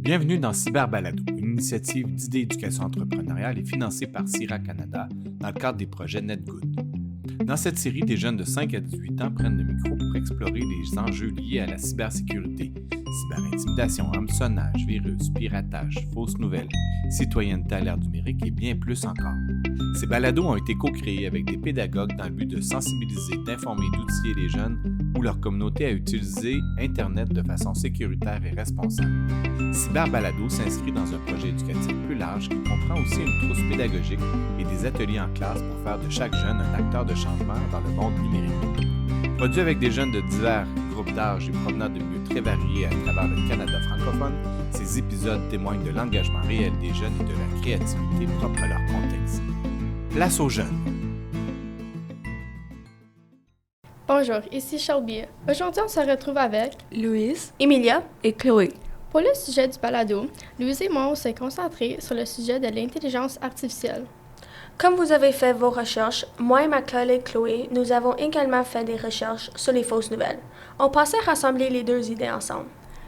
Bienvenue dans Cyberbalado, une initiative d'idées d'éducation entrepreneuriale et financée par CIRA Canada dans le cadre des projets NetGood. Dans cette série, des jeunes de 5 à 18 ans prennent le micro pour explorer les enjeux liés à la cybersécurité, cyberintimidation, hameçonnage, virus, piratage, fausses nouvelles, citoyenneté à l'ère numérique et bien plus encore. Ces balados ont été co-créés avec des pédagogues dans le but de sensibiliser, d'informer et d'outiller les jeunes ou leur communauté à utiliser Internet de façon sécuritaire et responsable. Cyberbalado s'inscrit dans un projet éducatif plus large qui comprend aussi une trousse pédagogique et des ateliers en classe pour faire de chaque jeune un acteur de changement dans le monde numérique. Produit avec des jeunes de divers groupes d'âge et provenant de milieux très variés à travers le Canada francophone, ces épisodes témoignent de l'engagement réel des jeunes et de la créativité propre à leur contexte. Place aux jeunes. Bonjour, ici Shelby. Aujourd'hui, on se retrouve avec Louise, Emilia et Chloé. Pour le sujet du balado, Louise et moi, on s'est concentrés sur le sujet de l'intelligence artificielle. Comme vous avez fait vos recherches, moi et ma collègue Chloé, nous avons également fait des recherches sur les fausses nouvelles. On pensait rassembler les deux idées ensemble.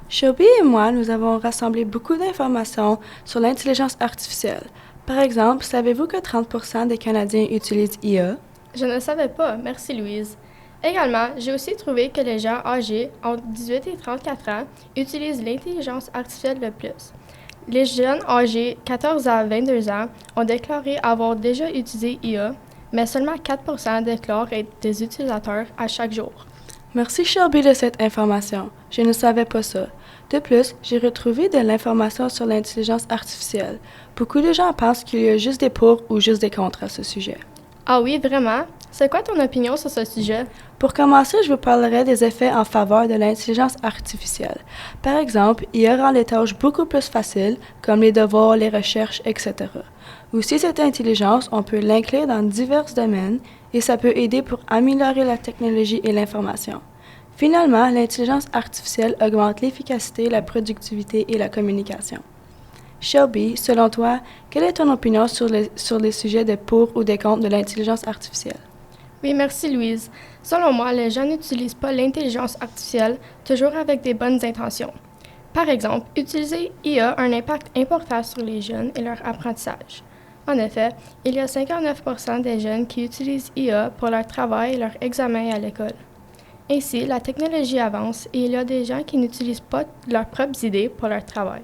Shelby et moi, nous avons rassemblé beaucoup d'informations sur l'intelligence artificielle. Par exemple, savez-vous que 30% des Canadiens utilisent IA? Je ne le savais pas, merci Louise. Également, j'ai aussi trouvé que les gens âgés entre 18 et 34 ans utilisent l'intelligence artificielle le plus. Les jeunes âgés 14 à 22 ans ont déclaré avoir déjà utilisé IA, mais seulement 4% déclarent être des utilisateurs à chaque jour. Merci Shelby de cette information. Je ne savais pas ça. De plus, j'ai retrouvé de l'information sur l'intelligence artificielle. Beaucoup de gens pensent qu'il y a juste des pour ou juste des contre à ce sujet. Ah oui, vraiment? C'est quoi ton opinion sur ce sujet? Pour commencer, je vous parlerai des effets en faveur de l'intelligence artificielle. Par exemple, IA rend les tâches beaucoup plus faciles, comme les devoirs, les recherches, etc. Aussi, cette intelligence, on peut l'inclure dans divers domaines et ça peut aider pour améliorer la technologie et l'information. Finalement, l'intelligence artificielle augmente l'efficacité, la productivité et la communication. Shelby, selon toi, quelle est ton opinion sur les sujets de pour ou des contre de l'intelligence artificielle? Oui, merci Louise. Selon moi, les gens n'utilisent pas l'intelligence artificielle toujours avec des bonnes intentions. Par exemple, utiliser IA a un impact important sur les jeunes et leur apprentissage. En effet, il y a 59% des jeunes qui utilisent IA pour leur travail et leur examen à l'école. Ainsi, la technologie avance et il y a des gens qui n'utilisent pas leurs propres idées pour leur travail.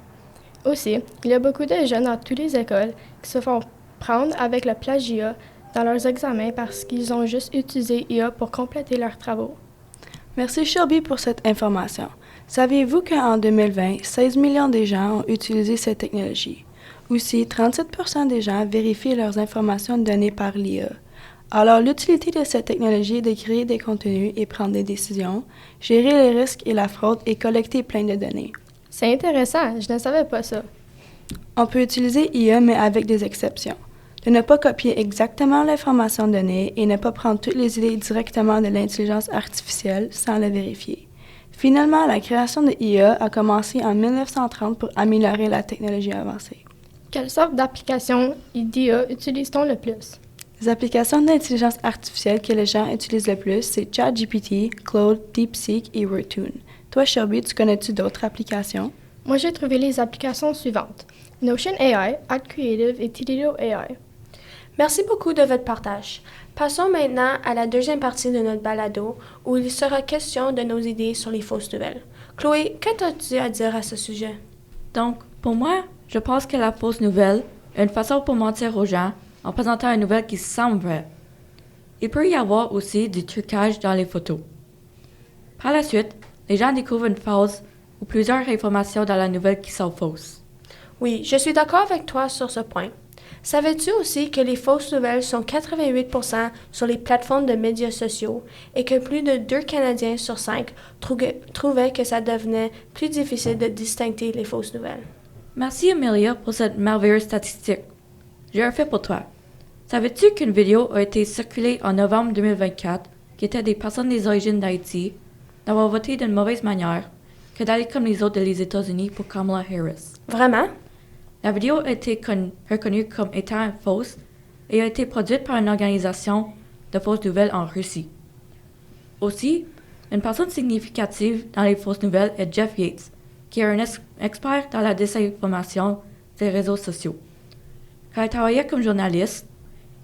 Aussi, il y a beaucoup de jeunes dans toutes les écoles qui se font prendre avec le plagiat dans leurs examens parce qu'ils ont juste utilisé IA pour compléter leurs travaux. Merci Shelby pour cette information. Saviez-vous qu'en 2020, 16 millions de gens ont utilisé cette technologie? Aussi, 37% des gens vérifient leurs informations données par l'IA. Alors, l'utilité de cette technologie est de créer des contenus et prendre des décisions, gérer les risques et la fraude et collecter plein de données. C'est intéressant, je ne savais pas ça. On peut utiliser IA, mais avec des exceptions. De ne pas copier exactement l'information donnée et ne pas prendre toutes les idées directement de l'intelligence artificielle sans la vérifier. Finalement, la création de IA a commencé en 1930 pour améliorer la technologie avancée. Quelle sorte d'applications d'IA utilise-t-on le plus? Les applications d'intelligence artificielle que les gens utilisent le plus, c'est ChatGPT, Claude, DeepSeek et Wordtune. Toi, Shelby, tu connais-tu d'autres applications? Moi, j'ai trouvé les applications suivantes: Notion AI, Add Creative et Tilio AI. Merci beaucoup de votre partage. Passons maintenant à la deuxième partie de notre balado où il sera question de nos idées sur les fausses nouvelles. Chloé, qu'as-tu à dire à ce sujet? Donc, pour moi, je pense que la fausse nouvelle est une façon pour mentir aux gens en présentant une nouvelle qui semble vraie. Il peut y avoir aussi du trucage dans les photos. Par la suite, les gens découvrent une phrase ou plusieurs informations dans la nouvelle qui sont fausses. Oui, je suis d'accord avec toi sur ce point. Savais-tu aussi que les fausses nouvelles sont 88% sur les plateformes de médias sociaux et que plus de 2 Canadiens sur 5 trouvaient que ça devenait plus difficile de distinguer les fausses nouvelles? Merci Emilia pour cette merveilleuse statistique. J'ai un fait pour toi. Savais-tu qu'une vidéo a été circulée en novembre 2024 qui était des personnes des origines d'Haïti d'avoir voté d'une mauvaise manière que d'aller comme les autres des États-Unis pour Kamala Harris? Vraiment? La vidéo a été reconnue comme étant fausse et a été produite par une organisation de fausses nouvelles en Russie. Aussi, une personne significative dans les fausses nouvelles est Jeff Yates, qui est un expert dans la désinformation des réseaux sociaux. Quand il travaillait comme journaliste,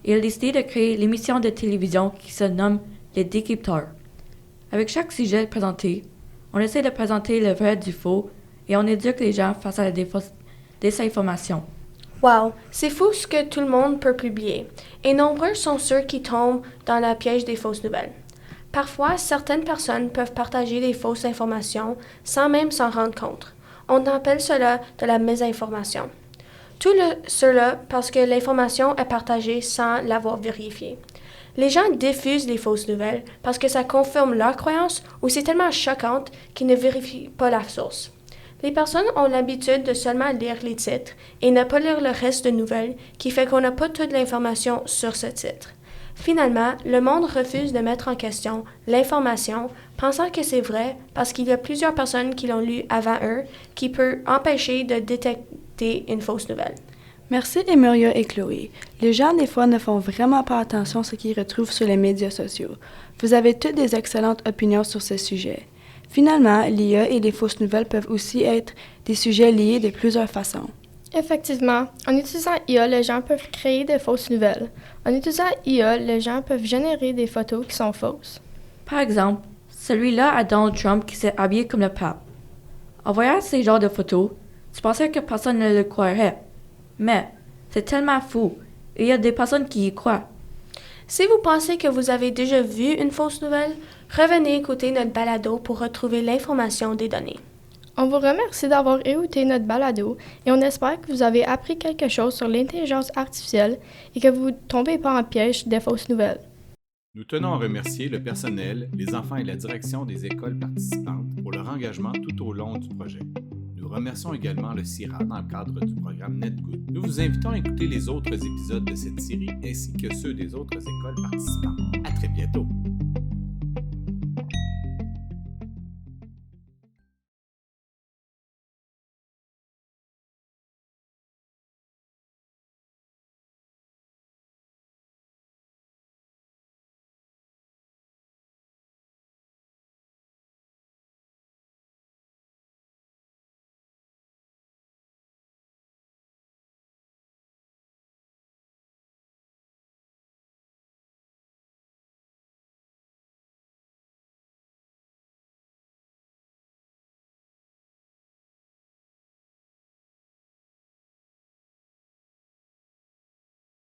il a décidé de créer l'émission de télévision qui se nomme Les Décrypteurs. Avec chaque sujet présenté, on essaie de présenter le vrai du faux et on éduque les gens face à la désinformation. Wow, c'est fou ce que tout le monde peut publier, et nombreux sont ceux qui tombent dans la piège des fausses nouvelles. Parfois, certaines personnes peuvent partager des fausses informations sans même s'en rendre compte. On appelle cela de la mésinformation. Cela parce que l'information est partagée sans l'avoir vérifiée. Les gens diffusent les fausses nouvelles parce que ça confirme leur croyance ou c'est tellement choquante qu'ils ne vérifient pas la source. Les personnes ont l'habitude de seulement lire les titres et ne pas lire le reste de nouvelles, qui fait qu'on n'a pas toute l'information sur ce titre. Finalement, le monde refuse de mettre en question l'information, pensant que c'est vrai parce qu'il y a plusieurs personnes qui l'ont lu avant eux, qui peut empêcher de détecter une fausse nouvelle. Merci Emilia et Chloé. Les gens, des fois, ne font vraiment pas attention à ce qu'ils retrouvent sur les médias sociaux. Vous avez toutes des excellentes opinions sur ce sujet. Finalement, l'IA et les fausses nouvelles peuvent aussi être des sujets liés de plusieurs façons. Effectivement, en utilisant IA, les gens peuvent créer de fausses nouvelles. En utilisant IA, les gens peuvent générer des photos qui sont fausses. Par exemple, celui-là à Donald Trump qui s'est habillé comme le pape. En voyant ces genres de photos, tu pensais que personne ne le croirait. Mais c'est tellement fou, et il y a des personnes qui y croient. Si vous pensez que vous avez déjà vu une fausse nouvelle, revenez écouter notre balado pour retrouver l'information des données. On vous remercie d'avoir écouté notre balado et on espère que vous avez appris quelque chose sur l'intelligence artificielle et que vous ne tombez pas en piège des fausses nouvelles. Nous tenons à remercier le personnel, les enfants et la direction des écoles participantes pour leur engagement tout au long du projet. Nous remercions également le CIRA dans le cadre du programme NetGood. Nous vous invitons à écouter les autres épisodes de cette série ainsi que ceux des autres écoles participantes. À très bientôt!